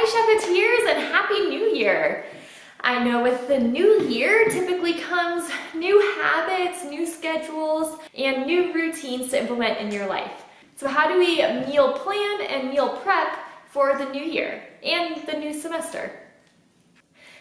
Hi Shepherdteers and Happy New Year! I know with the new year typically comes new habits, new schedules, and new routines to implement in your life. So how do we meal plan and meal prep for the new year and the new semester?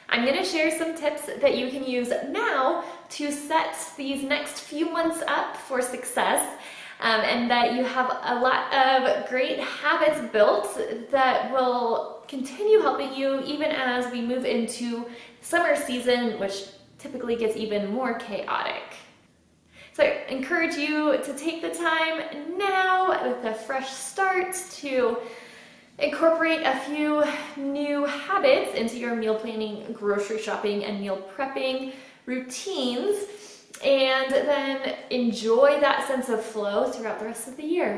I'm going to share some tips that you can use now to set these next few months up for success. And that you have a lot of great habits built that will continue helping you even as we move into summer season, which typically gets even more chaotic. So I encourage you to take the time now with a fresh start to incorporate a few new habits into your meal planning, grocery shopping, and meal prepping routines, and then enjoy that sense of flow throughout the rest of the year.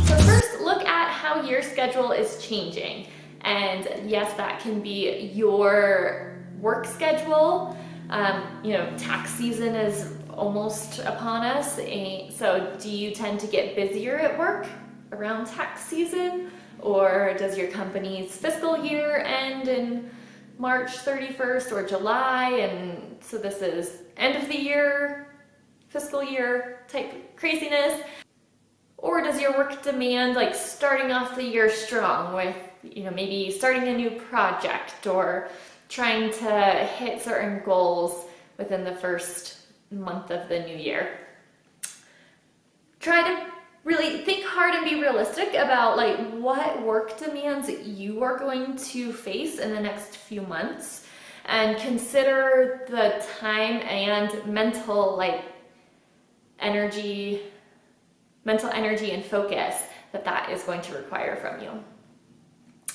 So first, look at how your schedule is changing. And yes, that can be your work schedule. Tax season is almost upon us. So do you tend to get busier at work around tax season? Or does your company's fiscal year end in March 31st or July? And so this is end of the year, fiscal year type craziness. Or does your work demand like starting off the year strong with, maybe starting a new project or trying to hit certain goals within the first month of the new year? Try to really think hard and be realistic about what work demands you are going to face in the next few months, and consider the time and mental energy and focus that is going to require from you.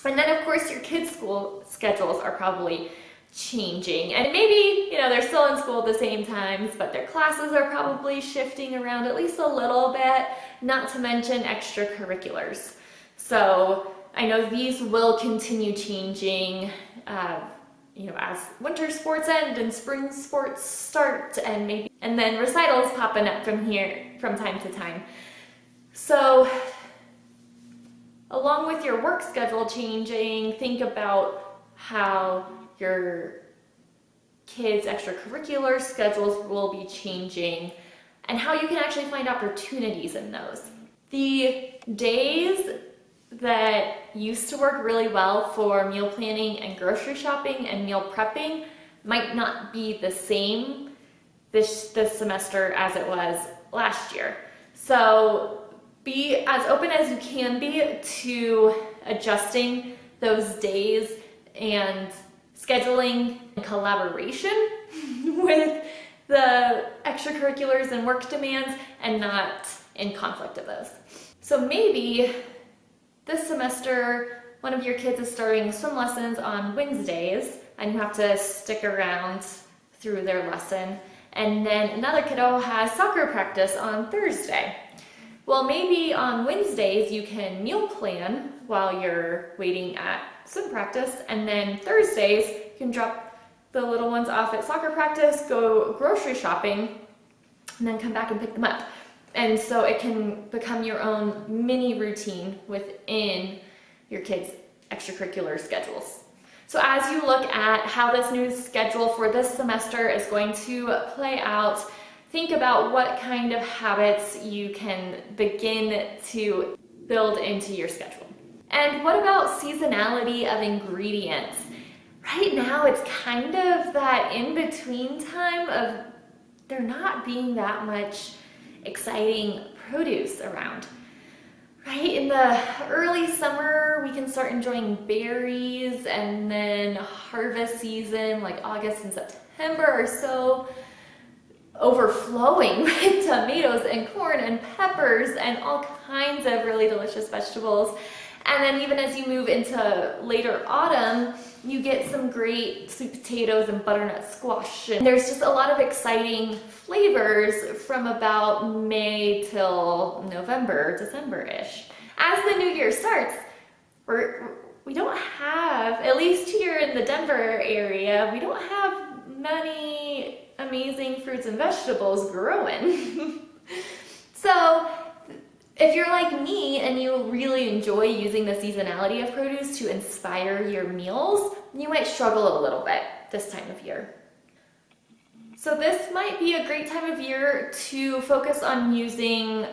And then of course your kids' school schedules are probably changing, and maybe they're still in school at the same times, but their classes are probably shifting around at least a little bit, not to mention extracurriculars. So I know these will continue changing as winter sports end and spring sports start, and then recitals popping up from time to time. So along with your work schedule changing, think about how your kids' extracurricular schedules will be changing and how you can actually find opportunities in those. The days that used to work really well for meal planning and grocery shopping and meal prepping might not be the same this semester as it was last year. So be as open as you can be to adjusting those days and scheduling in collaboration with the extracurriculars and work demands and not in conflict of those. So maybe this semester one of your kids is starting swim lessons on Wednesdays and you have to stick around through their lesson, and then another kiddo has soccer practice on Thursday. Well, maybe on Wednesdays you can meal plan while you're waiting at swim practice, and then Thursdays you can drop the little ones off at soccer practice, go grocery shopping, and then come back and pick them up. And so it can become your own mini routine within your kids' extracurricular schedules. So as you look at how this new schedule for this semester is going to play out, think about what kind of habits you can begin to build into your schedule. And what about seasonality of ingredients? Right now it's kind of that in-between time of there not being that much exciting produce around. Right? In the early summer, we can start enjoying berries, and then harvest season, like August and September, are so overflowing with tomatoes and corn and peppers and all kinds of really delicious vegetables. And then even as you move into later autumn, you get some great sweet potatoes and butternut squash. And there's just a lot of exciting flavors from about May till November, December-ish. As the new year starts, we don't have, at least here in the Denver area, we don't have many amazing fruits and vegetables growing. If you're like me and you really enjoy using the seasonality of produce to inspire your meals, you might struggle a little bit this time of year. So this might be a great time of year to focus on using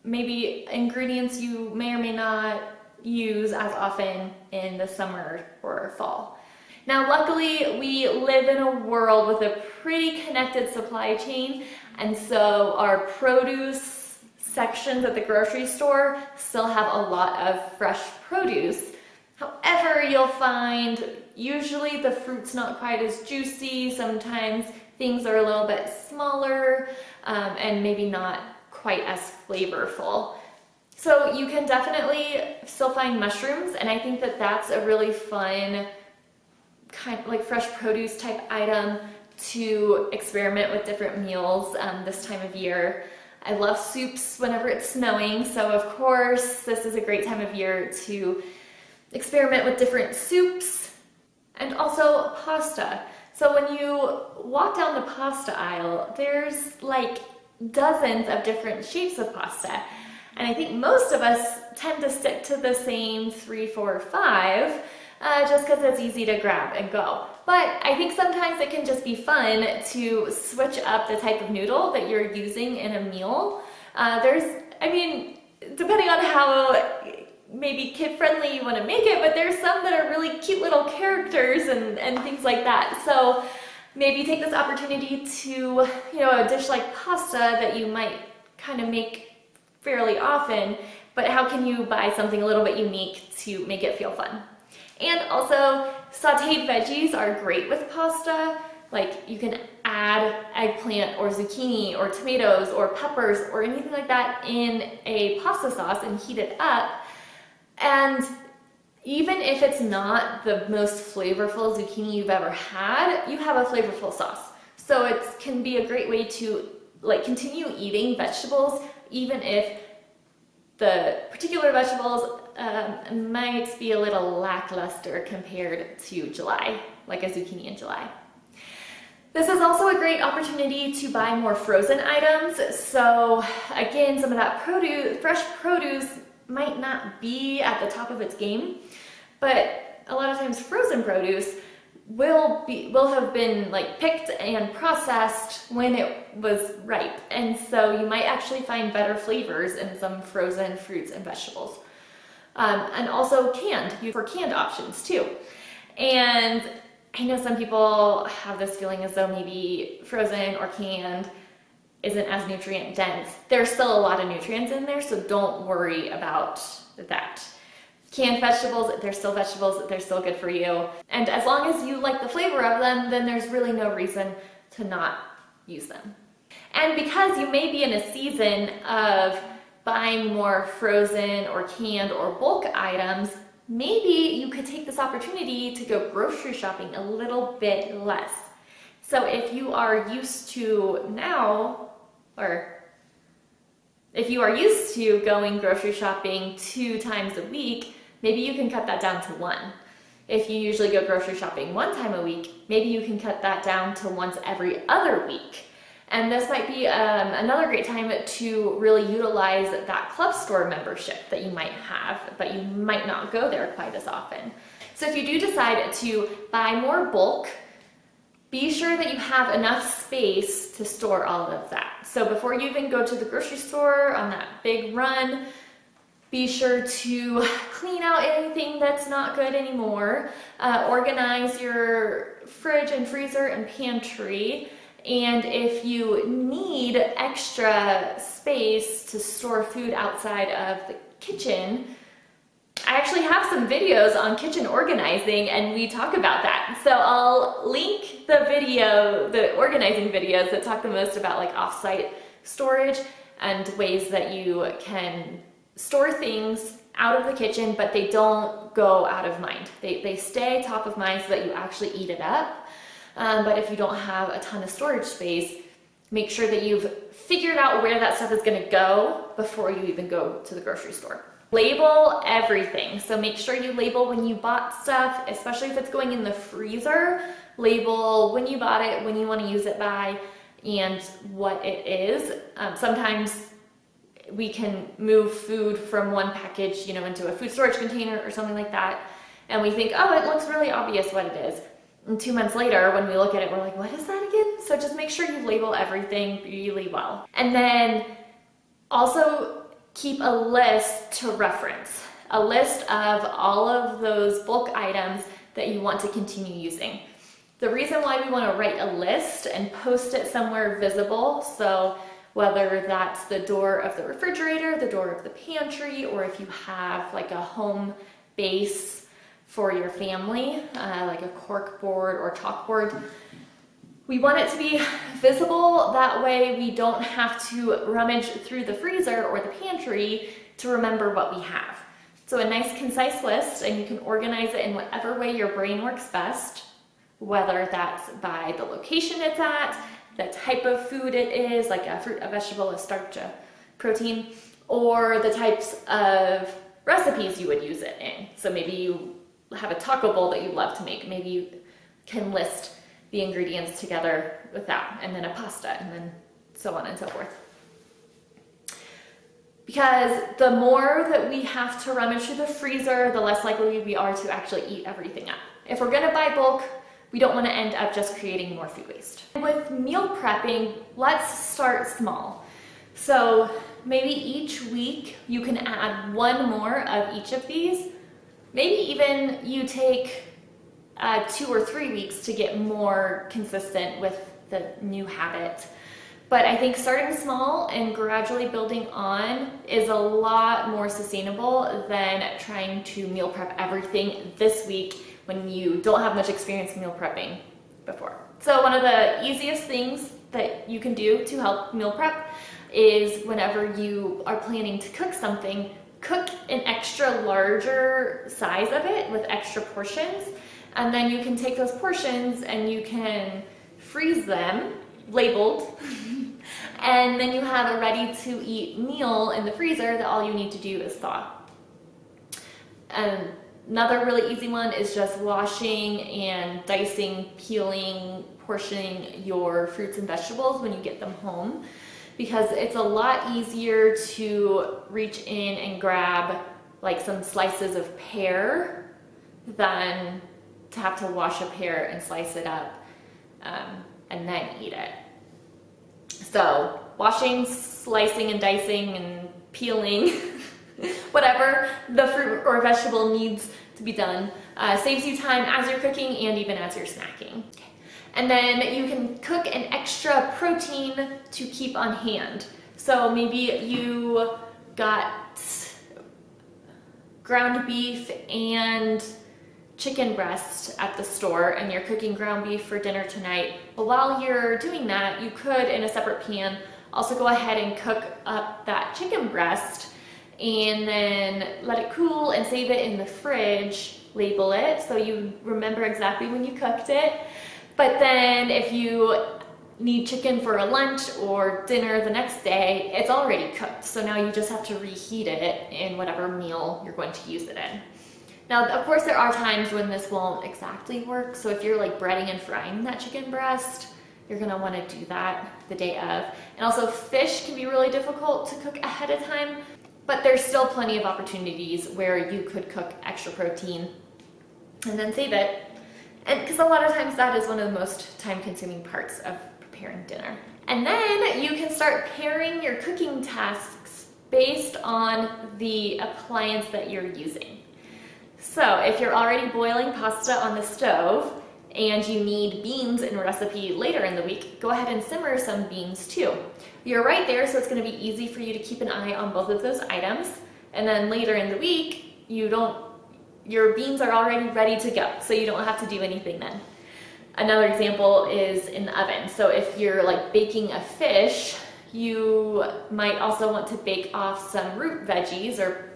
maybe ingredients you may or may not use as often in the summer or fall. Now, luckily, we live in a world with a pretty connected supply chain, and so our produce sections at the grocery store still have a lot of fresh produce. However, you'll find usually the fruit's not quite as juicy. Sometimes things are a little bit smaller and maybe not quite as flavorful. So you can definitely still find mushrooms, and I think that that's a really fun kind of like fresh produce type item to experiment with different meals this time of year. I love soups whenever it's snowing, so of course this is a great time of year to experiment with different soups and also pasta. So when you walk down the pasta aisle, there's like dozens of different shapes of pasta. And I think most of us tend to stick to the same 3, 4, 5, just because it's easy to grab and go. But I think sometimes it can just be fun to switch up the type of noodle that you're using in a meal. Depending on how maybe kid-friendly you want to make it, but there's some that are really cute little characters and things like that. So maybe take this opportunity to, a dish like pasta that you might kind of make fairly often, but how can you buy something a little bit unique to make it feel fun? And also, sauteed veggies are great with pasta. Like you can add eggplant or zucchini or tomatoes or peppers or anything like that in a pasta sauce and heat it up. And even if it's not the most flavorful zucchini you've ever had, you have a flavorful sauce. So it can be a great way to continue eating vegetables, even if the particular vegetables might be a little lackluster compared to July, like a zucchini in July. This is also a great opportunity to buy more frozen items. So again, some of that fresh produce might not be at the top of its game, but a lot of times frozen produce will have been picked and processed when it was ripe, and so you might actually find better flavors in some frozen fruits and vegetables. And also canned options too. And I know some people have this feeling as though maybe frozen or canned isn't as nutrient dense. There's still a lot of nutrients in there, so don't worry about that. Canned vegetables, they're still good for you. And as long as you like the flavor of them, then there's really no reason to not use them. And because you may be in a season of buying more frozen or canned or bulk items, maybe you could take this opportunity to go grocery shopping a little bit less. So if you are used to going grocery shopping 2 times a week, maybe you can cut that down to 1. If you usually go grocery shopping 1 time a week, maybe you can cut that down to once every other week. And this might be another great time to really utilize that club store membership that you might have, but you might not go there quite as often. So if you do decide to buy more bulk, be sure that you have enough space to store all of that. So before you even go to the grocery store on that big run, be sure to clean out anything that's not good anymore, organize your fridge and freezer and pantry, and if you need extra space to store food outside of the kitchen, I actually have some videos on kitchen organizing and we talk about that. So I'll link the organizing videos that talk the most about off-site storage and ways that you can store things out of the kitchen, but they don't go out of mind. They stay top of mind so that you actually eat it up. But if you don't have a ton of storage space, make sure that you've figured out where that stuff is going to go before you even go to the grocery store. Label everything. So make sure you label when you bought stuff, especially if it's going in the freezer. Label when you bought it, when you want to use it by, and what it is. Sometimes we can move food from one package, into a food storage container or something like that. And we think, oh, it looks really obvious what it is. And 2 months later, when we look at it, we're like, what is that again? So just make sure you label everything really well. And then also keep a list to reference, a list of all of those bulk items that you want to continue using. The reason why we want to write a list and post it somewhere visible, so whether that's the door of the refrigerator, the door of the pantry, or if you have like a home base for your family, like a cork board or chalkboard, we want it to be visible. That way we don't have to rummage through the freezer or the pantry to remember what we have. So a nice concise list, and you can organize it in whatever way your brain works best, whether that's by the location it's at, the type of food it is, like a fruit, a vegetable, a starch, a protein, or the types of recipes you would use it in. So maybe you have a taco bowl that you love to make. Maybe you can list the ingredients together with that, and then a pasta, and then so on and so forth. Because the more that we have to rummage through the freezer, the less likely we are to actually eat everything up. If we're gonna buy bulk, we don't want to end up just creating more food waste. With meal prepping, let's start small. So maybe each week you can add one more of each of these. Maybe even you take 2 or 3 weeks to get more consistent with the new habit. But I think starting small and gradually building on is a lot more sustainable than trying to meal prep everything this week when you don't have much experience meal prepping before. So one of the easiest things that you can do to help meal prep is whenever you are planning to cook something, cook an extra larger size of it with extra portions, and then you can take those portions and you can freeze them, labeled, and then you have a ready-to-eat meal in the freezer that all you need to do is thaw. And another really easy one is just washing and dicing, peeling, portioning your fruits and vegetables when you get them home, because it's a lot easier to reach in and grab like some slices of pear than to have to wash a pear and slice it up and then eat it. So washing, slicing and dicing and peeling whatever the fruit or vegetable needs to be done saves you time as you're cooking and even as you're snacking. And then you can cook an extra protein to keep on hand. So maybe you got ground beef and chicken breast at the store and you're cooking ground beef for dinner tonight. But while you're doing that, you could, in a separate pan, also go ahead and cook up that chicken breast and then let it cool and save it in the fridge, label it so you remember exactly when you cooked it. But then if you need chicken for a lunch or dinner the next day, it's already cooked. So now you just have to reheat it in whatever meal you're going to use it in. Now, of course, there are times when this won't exactly work. So if you're like breading and frying that chicken breast, you're gonna wanna do that the day of. And also fish can be really difficult to cook ahead of time, but there's still plenty of opportunities where you could cook extra protein and then save it. And because a lot of times that is one of the most time-consuming parts of preparing dinner. And then you can start pairing your cooking tasks based on the appliance that you're using. So if you're already boiling pasta on the stove and you need beans in a recipe later in the week, go ahead and simmer some beans too. You're right there, so it's going to be easy for you to keep an eye on both of those items. And then later in the week, your beans are already ready to go, so you don't have to do anything then. Another example is in the oven. So if you're like baking a fish, you might also want to bake off some root veggies or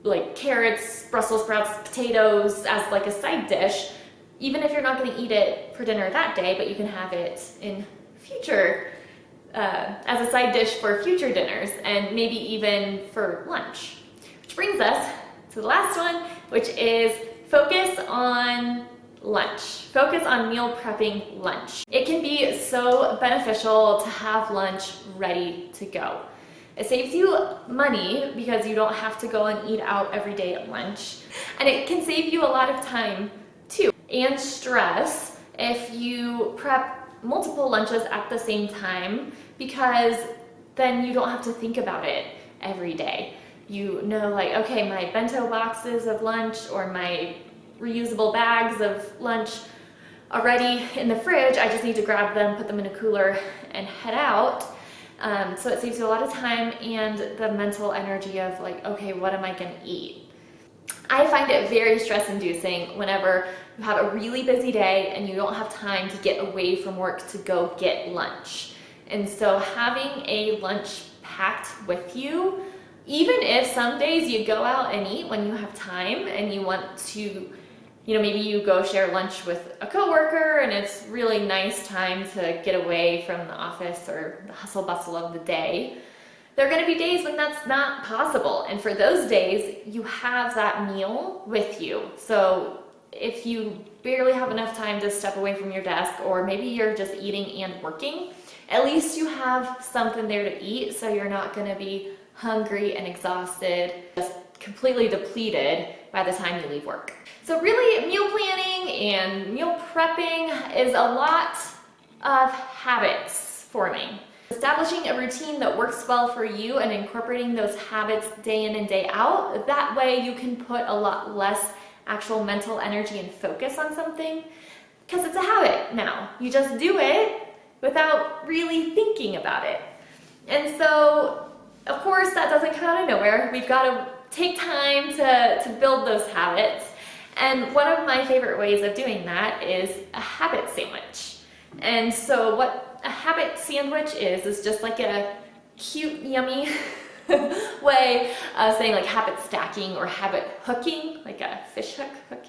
like carrots, Brussels sprouts, potatoes as like a side dish, even if you're not going to eat it for dinner that day, but you can have it in future as a side dish for future dinners and maybe even for lunch. Which brings us to the last one, which is focus on lunch. Focus on meal prepping lunch. It can be so beneficial to have lunch ready to go. It saves you money because you don't have to go and eat out every day at lunch. And it can save you a lot of time too, and stress if you prep multiple lunches at the same time, because then you don't have to think about it every day. You know, like, okay, my bento boxes of lunch or my reusable bags of lunch already in the fridge, I just need to grab them, put them in a cooler, and head out. So it saves you a lot of time and the mental energy of like, okay, what am I gonna eat? I find it very stress-inducing whenever you have a really busy day and you don't have time to get away from work to go get lunch. And so having a lunch packed with you, even if some days you go out and eat when you have time and you want to, you know, maybe you go share lunch with a coworker and it's really nice time to get away from the office or the hustle bustle of the day. There are going to be days when that's not possible. And for those days, you have that meal with you. So if you barely have enough time to step away from your desk, or maybe you're just eating and working, at least you have something there to eat, so you're not going to be hungry and exhausted, just completely depleted by the time you leave work. So really, meal planning and meal prepping is a lot of habits forming. Establishing a routine that works well for you and incorporating those habits day in and day out. That way you can put a lot less actual mental energy and focus on something, because it's a habit now. You just do it without really thinking about it. And so, of course, that doesn't come out of nowhere. We've got to take time to build those habits. And one of my favorite ways of doing that is a habit sandwich. And so what a habit sandwich is just like a cute, yummy way of saying like habit stacking or habit hooking, like a fish hook.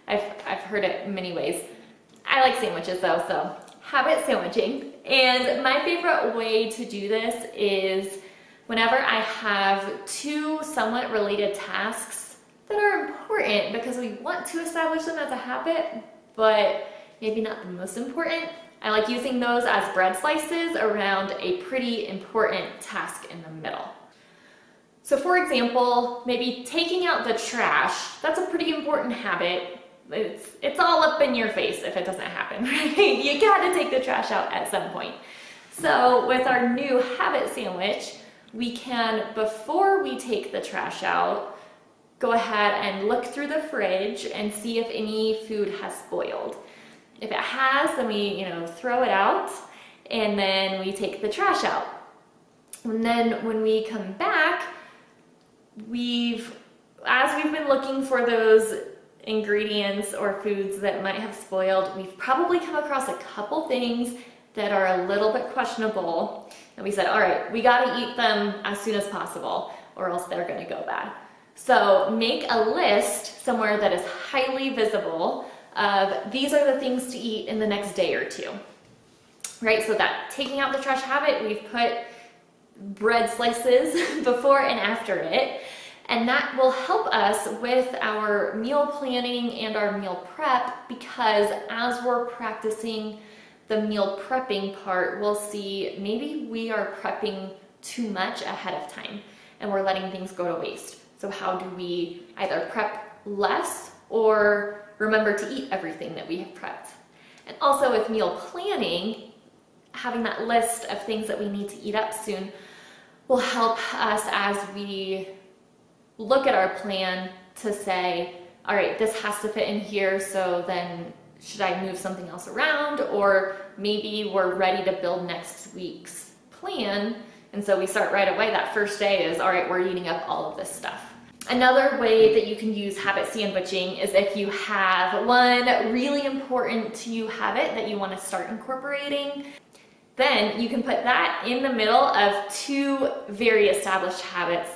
I've heard it many ways. I like sandwiches though, so habit sandwiching. And my favorite way to do this is whenever I have two somewhat related tasks that are important because we want to establish them as a habit, but maybe not the most important. I like using those as bread slices around a pretty important task in the middle. So for example, maybe taking out the trash, that's a pretty important habit. It's all up in your face if it doesn't happen, right? You gotta take the trash out at some point. So with our new habit sandwich, we can, before we take the trash out, go ahead and look through the fridge and see if any food has spoiled. If it has, then we, throw it out, and then we take the trash out. And then when we come back, as we've been looking for those ingredients or foods that might have spoiled, we've probably come across a couple things that are a little bit questionable. And we said, all right, we gotta eat them as soon as possible or else they're gonna go bad. So make a list somewhere that is highly visible of these are the things to eat in the next day or two, right? So that taking out the trash habit, we've put bread slices before and after it, and that will help us with our meal planning and our meal prep, because as we're practicing the meal prepping part, we'll see maybe we are prepping too much ahead of time and we're letting things go to waste. So how do we either prep less or remember to eat everything that we have prepped? And also with meal planning, having that list of things that we need to eat up soon will help us as we look at our plan to say, all right, this has to fit in here, so then should I move something else around? Or maybe we're ready to build next week's plan, and so we start right away. That first day is, all right, we're eating up all of this stuff. Another way that you can use habit sandwiching is if you have one really important to you habit that you want to start incorporating, then you can put that in the middle of two very established habits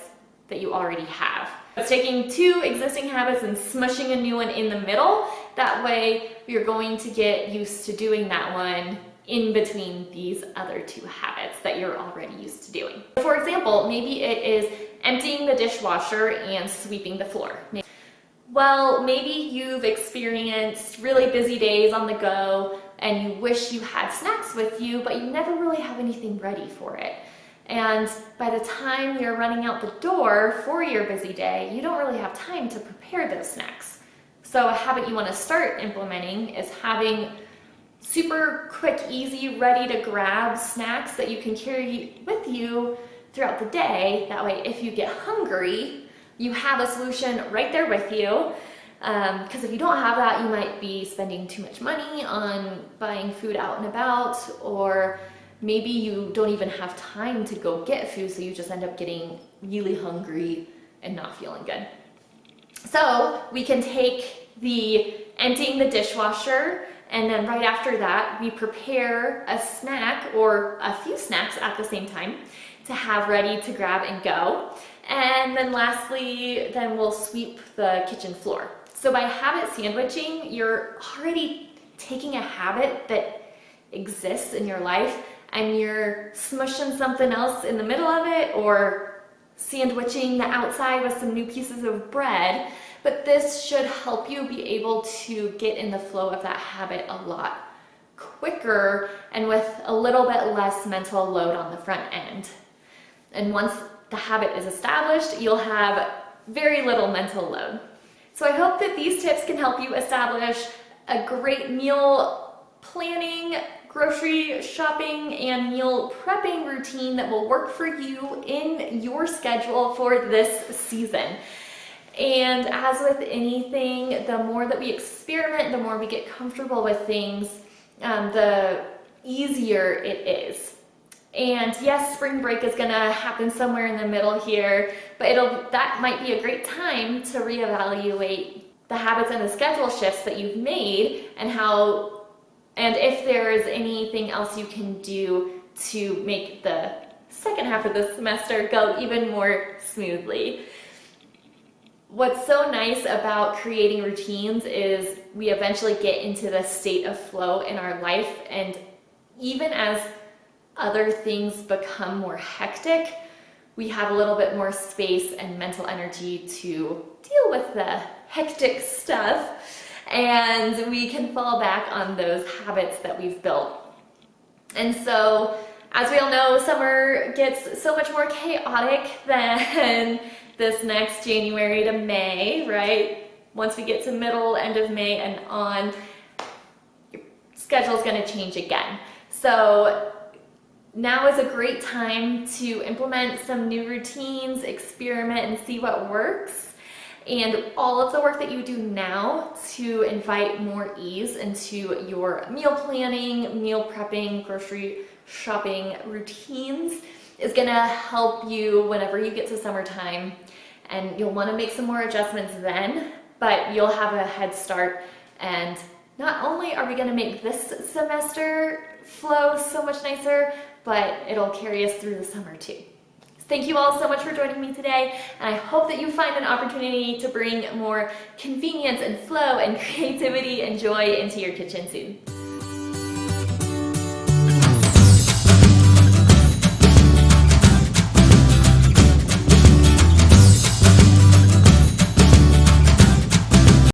that you already have. It's taking two existing habits and smushing a new one in the middle. That way you're going to get used to doing that one in between these other two habits that you're already used to doing. For example, maybe it is emptying the dishwasher and sweeping the floor. Well, maybe you've experienced really busy days on the go and you wish you had snacks with you, but you never really have anything ready for it. And by the time you're running out the door for your busy day, you don't really have time to prepare those snacks. So a habit you want to start implementing is having super quick, easy, ready to grab snacks that you can carry with you throughout the day. That way, if you get hungry, you have a solution right there with you. Because if you don't have that, you might be spending too much money on buying food out and about, or maybe you don't even have time to go get food, so you just end up getting really hungry and not feeling good. So we can take the emptying the dishwasher, and then right after that, we prepare a snack or a few snacks at the same time to have ready to grab and go. And then lastly, then we'll sweep the kitchen floor. So by habit sandwiching, you're already taking a habit that exists in your life and you're smushing something else in the middle of it, or sandwiching the outside with some new pieces of bread. But this should help you be able to get in the flow of that habit a lot quicker and with a little bit less mental load on the front end. And once the habit is established, you'll have very little mental load. So I hope that these tips can help you establish a great meal planning, grocery shopping, and meal prepping routine that will work for you in your schedule for this season. And as with anything, the more that we experiment, the more we get comfortable with things, the easier it is. And yes, spring break is gonna happen somewhere in the middle here, but that might be a great time to reevaluate the habits and the schedule shifts that you've made, and if there is anything else you can do to make the second half of the semester go even more smoothly. What's so nice about creating routines is we eventually get into the state of flow in our life, and even as other things become more hectic, we have a little bit more space and mental energy to deal with the hectic stuff, and we can fall back on those habits that we've built. And so, as we all know, summer gets so much more chaotic than this next January to May, right? Once we get to end of May and on, your schedule's gonna change again. So now is a great time to implement some new routines, experiment, and see what works. And all of the work that you do now to invite more ease into your meal planning, meal prepping, grocery shopping routines is gonna help you whenever you get to summertime. And you'll wanna make some more adjustments then, but you'll have a head start. And not only are we gonna make this semester flow so much nicer, but it'll carry us through the summer too. Thank you all so much for joining me today, and I hope that you find an opportunity to bring more convenience and flow and creativity and joy into your kitchen soon.